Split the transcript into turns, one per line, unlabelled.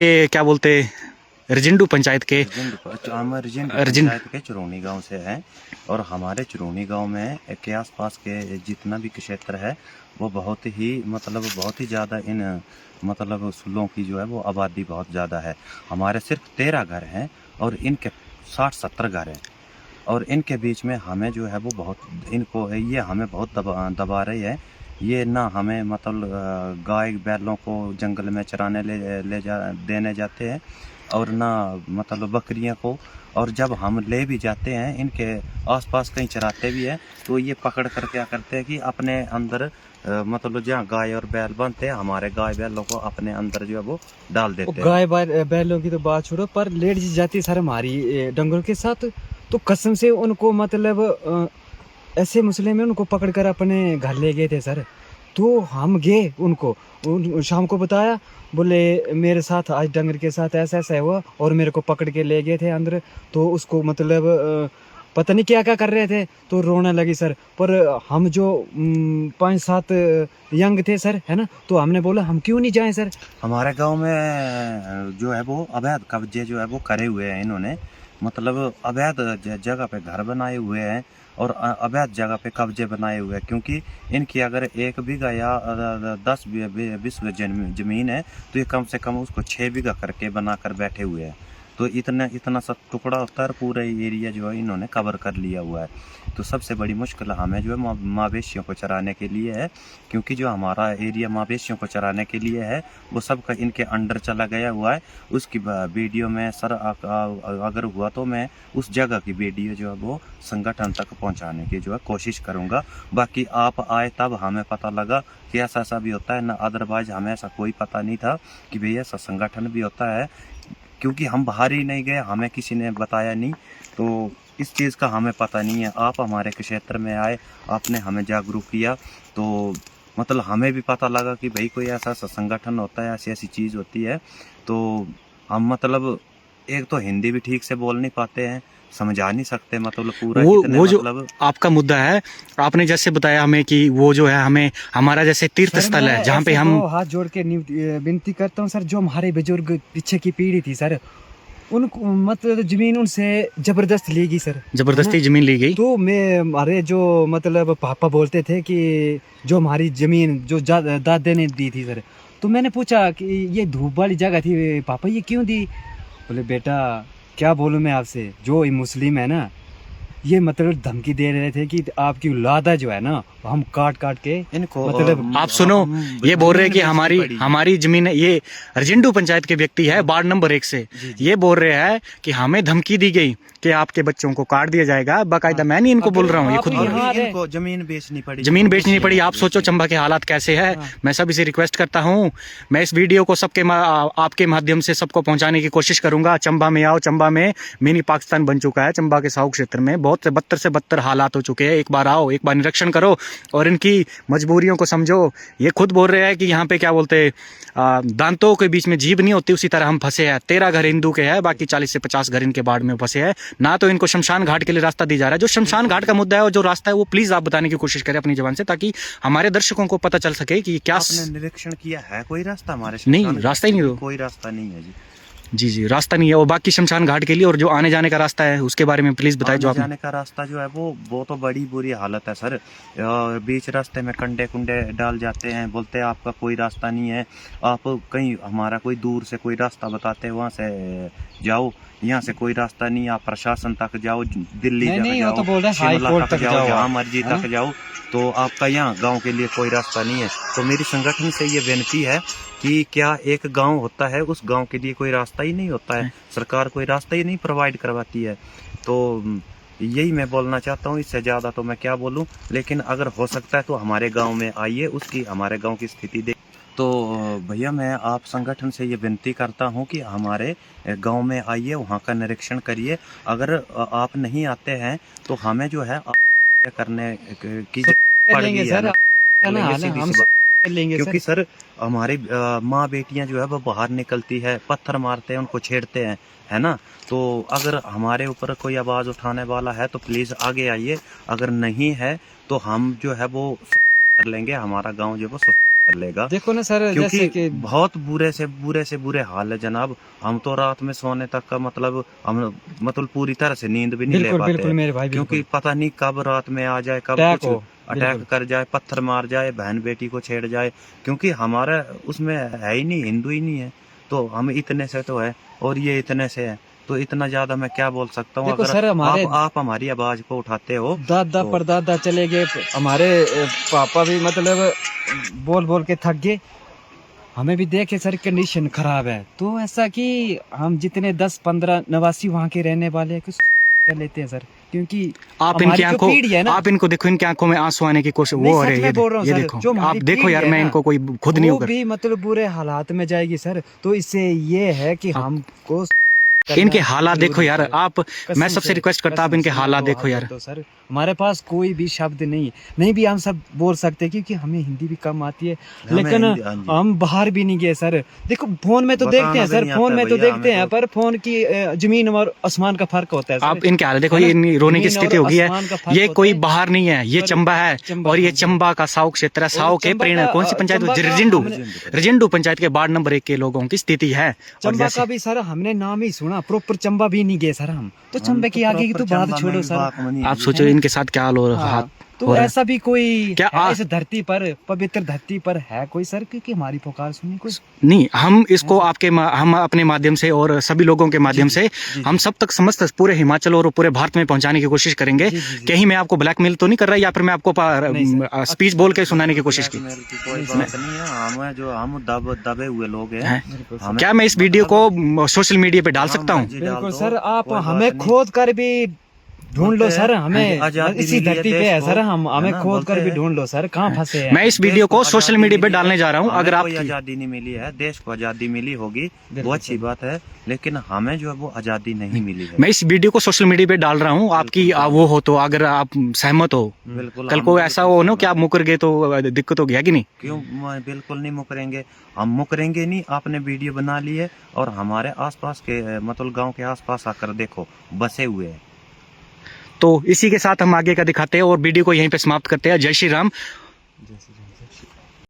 ये क्या बोलते रजिंडू पंचायत के
हम रजिंड पंचायत के चुरौनी गांव से हैं और हमारे चुरौनी गांव में के आसपास के जितना भी क्षेत्र है वो बहुत ही ज़्यादा इन सुलों की जो है वो आबादी बहुत ज़्यादा है। हमारे सिर्फ 13 घर हैं और इनके 60-70 घर हैं और इनके बीच में हमें जो है वो ये हमें बहुत दबा रही है। ये ना हमें गाय बैलों को जंगल में चराने देने जाते हैं और ना बकरियां को, और जब हम ले भी जाते हैं इनके आसपास कहीं चराते भी हैं तो ये पकड़ कर क्या करते हैं कि अपने अंदर जहाँ गाय और बैल बनते हैं हमारे गाय बैलों को अपने अंदर जो है वो डाल देते हैं।
गाय बैलों की तो बात छोड़ो, पर लेट जाती सर हमारी डंगरों के साथ, तो कसम से उनको ऐसे मुसले में उनको पकड़ कर अपने घर ले गए थे सर। तो हम गए शाम को बताया, बोले मेरे साथ आज डंगर के साथ ऐसा ऐसा हुआ और मेरे को पकड़ के ले गए थे अंदर। तो उसको पता नहीं क्या क्या कर रहे थे, तो रोने लगी सर। पर हम जो 5-7 यंग थे सर, है ना, तो हमने बोला हम क्यों नहीं जाएं सर।
हमारे गांव में जो है वो अवैध कब्जे जो है वो करे हुए हैं इन्होंने, अवैध जगह पे घर बनाए हुए हैं और अवैध जगह पे कब्जे बनाए हुए हैं। क्योंकि इनकी अगर 1 बीघा या 10-20 जमीन है तो ये कम से कम उसको 6 बीघा करके बनाकर बैठे हुए हैं। तो इतना सा टुकड़ा होता है, पूरा एरिया जो है इन्होंने कवर कर लिया हुआ है। तो सबसे बड़ी मुश्किल हमें जो है मवेशियों को चराने के लिए है, क्योंकि जो हमारा एरिया मवेशियों को चराने के लिए है वो सबका इनके अंडर चला गया हुआ है। उसकी वीडियो में सर अगर हुआ तो मैं उस जगह की वीडियो जो है वो संगठन तक पहुंचाने की जो है कोशिश करूंगा। बाकी आप आए तब हमें पता लगा कि ऐसा भी होता है ना, अदरवाइज हमें ऐसा कोई पता नहीं था कि भैया ऐसा संगठन भी होता है, क्योंकि हम बाहर ही नहीं गए, हमें किसी ने बताया नहीं, तो इस चीज़ का हमें पता नहीं है। आप हमारे क्षेत्र में आए, आपने हमें जागरूक किया, तो हमें भी पता लगा कि भाई कोई ऐसा संगठन होता है, ऐसी ऐसी चीज़ होती है। तो हम एक तो हिंदी भी ठीक से बोल नहीं पाते हैं, समझा नहीं सकते पूरा
वो जो आपका मुद्दा है, आपने जैसे बताया हमें कि वो जो है हमें हमारा जैसे तीर्थ स्थल है जहाँ पे हम
हाथ जोड़ के विनती करता हूँ सर, जो हमारे बुजुर्ग पीछे की पीढ़ी थी सर, उनको जमीन उनसे जबरदस्त ली गई सर,
जबरदस्ती जमीन ली गई।
तो मैं हमारे जो पापा बोलते थे कि जो हमारी जमीन जो दादे ने दी थी सर, तो मैंने पूछा कि ये धूप वाली जगह थी पापा, ये क्यों दी? बोले बेटा क्या बोलूं मैं आपसे, जो ये मुस्लिम है ना, ये धमकी दे रहे थे कि आपकी औलाद जो है ना हम काट काट के
इनको
आप सुनो, ये बोल रहे हैं कि हमारी जमीन है। ये रजिंडू पंचायत के व्यक्ति है वार्ड नंबर 1 से, ये बोल रहे हैं कि हमें धमकी दी गई कि आपके बच्चों को काट दिया जाएगा। बाकायदा मैं नहीं इनको बोल रहा हूँ, ये खुद बोल रहे हैं।
इनको जमीन बेचनी पड़ी।
आप सोचो चंबा के हालात कैसे है। मैं सभी से रिक्वेस्ट करता हूँ, मैं इस वीडियो को आपके माध्यम से सबको पहुंचाने की कोशिश करूंगा। चंबा में आओ, चंबा में मिनी पाकिस्तान बन चुका है। चंबा के साहू क्षेत्र में बहुत से बदतर से बदतर हालात हो चुके हैं। एक बार आओ, एक बार निरीक्षण करो और इनकी मजबूरियों को समझो। ये खुद बोल रहे हैं कि यहाँ पे क्या बोलते दांतों के बीच में जीभ नहीं होती, उसी तरह हम फंसे हैं। 13 घर हिंदू के हैं, बाकी 40 से 50 घर इनके बाढ़ में फंसे हैं। ना तो इनको शमशान घाट के लिए रास्ता दिया जा रहा है। जो शमशान घाट का मुद्दा है और जो रास्ता है वो प्लीज आप बताने की कोशिश करें अपनी जबान से, ताकि हमारे दर्शकों को पता चल सके कि क्या
निरीक्षण किया है। कोई रास्ता हमारे
नहीं, रास्ता ही नहीं,
कोई रास्ता नहीं है
जी रास्ता नहीं है। और बाकी शमशान घाट के लिए और जो आने जाने का रास्ता है उसके बारे में प्लीज बताइए। जो
आने जाने का रास्ता जो है वो तो बड़ी बुरी हालत है सर। बीच रास्ते में कंडे कुंडे डाल जाते हैं, बोलते हैं आपका कोई रास्ता नहीं है, आप कहीं हमारा कोई दूर से कोई रास्ता बताते हैं वहाँ से जाओ, यहाँ से कोई रास्ता नहीं, आप प्रशासन तक जाओ, दिल्ली जाओ, शिमला तक जाओ, जहाँ मर्जी तक जाओ, तो आपका यहाँ गांव के लिए कोई रास्ता नहीं है। तो मेरी संगठन से ये विनती है कि क्या एक गांव होता है, उस गांव के लिए कोई रास्ता ही नहीं होता है, सरकार कोई रास्ता ही नहीं प्रोवाइड करवाती है। तो यही मैं बोलना चाहता हूँ, इससे ज़्यादा तो मैं क्या बोलूँ। लेकिन अगर हो सकता है तो हमारे गांव में आइए, हमारे गांव की स्थिति देख। तो भैया मैं आप संगठन से ये विनती करता हूँ कि हमारे गांव में आइए, वहाँ का निरीक्षण करिए। अगर आप नहीं आते हैं तो हमें जो है करने की पड़ेगी है ना, क्योंकि सर हमारी माँ बेटियां जो है वो बाहर निकलती है, पत्थर मारते हैं, उनको छेड़ते हैं, है ना। तो अगर हमारे ऊपर कोई आवाज़ उठाने वाला है तो प्लीज़ आगे आइए। अगर नहीं है तो हम जो है वो कर लेंगे, हमारा गांव जो है वो कर लेगा।
देखो ना सर, जैसे
क्योंकि
कि
बहुत बुरे से बुरे हाल है जनाब। हम तो रात में सोने तक का मतलब हम मतलब पूरी तरह से नींद भी नहीं ले
बिल्कुल
पाते
बिल्कुल
हैं।
मेरे भाई,
क्योंकि
बिल्कुल
पता नहीं कब रात में आ जाए, कब
अटैक
कुछ
हो,
अटैक
बिल्कुल
कर जाए, पत्थर मार जाए, बहन बेटी को छेड़ जाए। क्योंकि हमारा उसमें है ही नहीं, हिंदू ही नहीं है, तो हम इतने से तो है और ये इतने से है, तो इतना ज्यादा मैं क्या बोल सकता हूँ।
देखो
अगर
सर, हमारे
आप हमारी आवाज को उठाते हो
दादा
तो
परदादा चले गए, हमारे पापा भी मतलब बोल बोल के थक गए। हमें भी देखे सर कंडीशन खराब है, तो ऐसा कि हम जितने 10-15 नवासी वहाँ के रहने वाले हैं कुछ कर लेते हैं सर, क्योंकि
आप
हमारी
इनकी
जो
आंखों,
पीढ़ी है ना,
आप इनको देखो, इनकी आंखों में आंसू आने की कोशिश,
नहीं
वो
सच
अरे
में बोल रहा हूँ
ये
सर,
देखो,
जो हमारी
आप देखो
पीढ़ी
यार,
है
मैं
ना,
इनको कोई खुद नहीं
वो
होकर
भी मतलब बुरे हालात में जाएगी सर। तो इससे ये है कि हमको
इनके
करना
हालात देखो
जरूरी
यार।
है।
आप, मैं
कसम
सबसे
से,
रिक्वेस्ट करता हूँ, आप
कसम
इनके
से
हालात
मेरे को
देखो
हाथ
यार।
जोड़ दो सर। हमारे पास कोई भी शब्द नहीं भी हम सब बोल सकते, क्योंकि हमें हिंदी भी कम आती है,
हमें
लेकिन
हाँ जी,
हम बाहर भी नहीं गए सर। देखो फोन में तो देखते
बताना
हैं
भी
सर,
नहीं
फोन
आता
में तो
भैया
देखते
हमें
हैं,
तो।
पर फोन की जमीन और आसमान का फर्क होता है सर,
आप इनके हाल देखो,
है ना?
ये इतनी रोने की
जमीन
स्थिति
और
हो गई है।
आसमान का फर्क
ये
होता
कोई
है।
बाहर नहीं है, ये
पर
चंबा है,
चंबा,
और ये
हाँ जी।
चंबा का साउक क्षेत्र है।
और
साउक के
चंबा
प्रेरणा
का
कौन सी पंचायत,
चंबा का
रिजिंडू,
हमने
रिजिंडू पंचायत के वार्ड नंबर 1 के लोगों की स्थिति है। और
चंबा
जैसे
का भी सर हमने नाम ही सुना, प्रॉपर चंबा भी नहीं गए सर हम तो।
हम
चंबे
तो
की आगे की
प्रॉपर
तो बात
चंबा में
छोड़ो
भी
सर,
बात नहीं
आप
है।
सोचो
है ना?
इनके साथ क्या हाल हो
हाँ,
हाथ
तो
हो रहा है।
ऐसा भी कोई
क्या
है इस धरती पर, पवित्र धरती पर है कोई सर, क्योंकि हमारी पुकार सुनी कोई?
नहीं, हम इसको
है
आपके हम अपने माध्यम से और सभी लोगों के माध्यम से
जी,
हम सब तक समस्त पूरे हिमाचल और पूरे भारत में पहुंचाने की कोशिश करेंगे।
जी।
कहीं मैं आपको ब्लैकमेल तो नहीं कर रहा, या फिर मैं आपको
नहीं सर,
स्पीच बोल के सुनाने की कोशिश की
ब्लैकमेल की कोई
नहीं
बात नहीं है। हम जो हम दबे हुए लोग हैं,
है?
बिल्कुल सर।
हमें
क्या मैं इस वीडियो को सोशल मीडिया पे डाल
हाँ,
सकता हूँ?
मर्जी डाल
बिल्कुल
दो,
सर, आप
कोई बात
हमें
नहीं।
खोद कर भी ढूंढ लो
बोलते
सर,
हैं,
हमें
आजादी
इसी
मिली है
धरती पे
देश
है
को,
सर, हम
है
हमें
ना?
खोद कर
बोलते
भी
हैं।
ढूंढ लो सर, कहाँ फंसे हैं?
मैं इस
देश
वीडियो को
आजादी
सोशल मीडिया पे
मिली है,
डालने जा रहा हूँ।
हमें
अगर
कोई
आपकी,
आजादी नहीं मिली है, देश को आजादी मिली होगी, वो
बिल्कुल
अच्छी
सर।
बात है, लेकिन हमें जो है वो आजादी नहीं मिली है।
मैं इस वीडियो को सोशल मीडिया पे डाल रहा हूँ, आपकी वो हो तो, अगर आप सहमत हो,
बिल्कुल
कल
हम
को
बिल्कुल
ऐसा हो ना
सहमत
कि आप मुकर गए तो दिक्कत हो गया कि नहीं?
क्यों बिल्कुल नहीं मुकरेंगे। हम मुकरेंगे नहीं। आपने वीडियो बना ली है और हमारे आसपास के मतलब गांव के आसपास आकर देखो, बसे हुए हैं।
तो इसी के साथ हम आगे का दिखाते हैं और वीडियो को यहीं पे समाप्त करते हैं। जय श्री राम।
जैसे